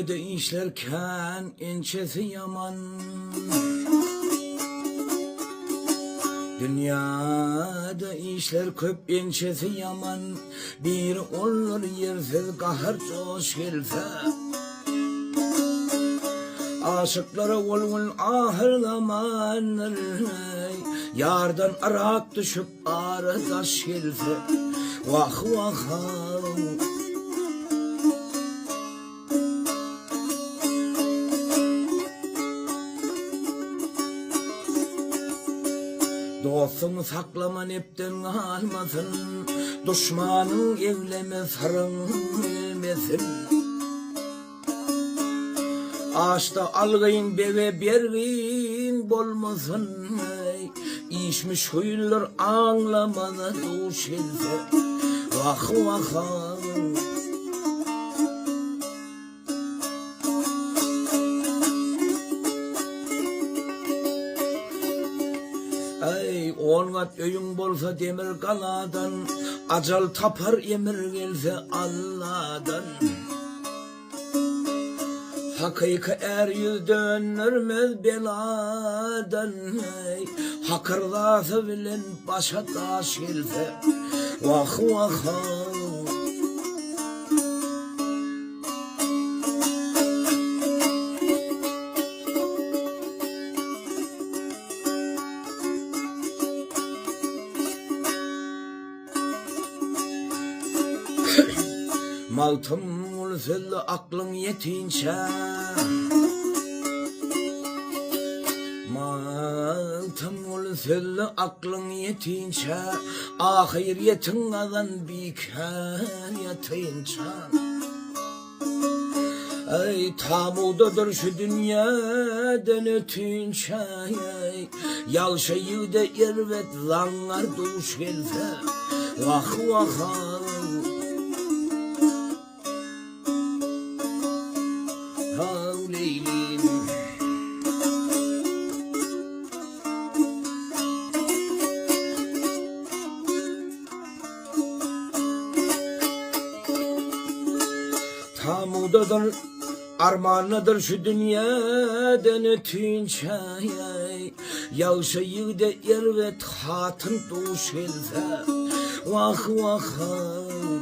Dünyada işlerken ençesi yaman. Dünyada işler köp ençesi yaman. Bir olur yersiz kahır çoş gelse. Aşıkları olgun ahır zamanlar. Yardan arak düşüp aradaş gelse. Vah vah dostunu saklaman hepten almasın. Düşmanın evleme sarın bilmesin. Ağaçta algayın beve bergin bolmasın. İşmiş huylar anlamana duş else. Vah vah Ey on kat öyün bolsa demir kaladan, acal tapar emir gelse Allah'dan. Hakika er yüz dönürmez beladan. Hakırlası bilen başa taş gelse. Vah vah Maltım ulfilli aklın yetince. Maltım ulfilli aklın yetince. Ahiriyetin adan biken yatınca. Ey tamudadır şu dünyadan ötünce. Yalşayı da irvet zanlar duş gelse. Vah vah tamudadır, armanıdır şu dünyadan ötünce. Yalşayı da irvet hatın duş gelse. Vah vah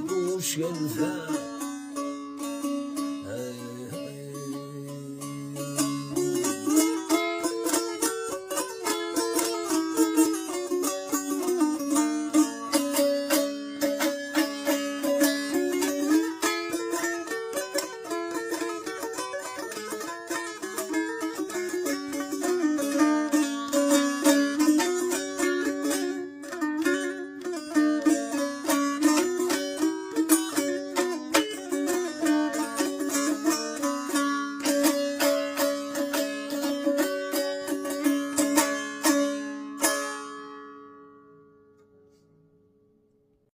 duş gelse.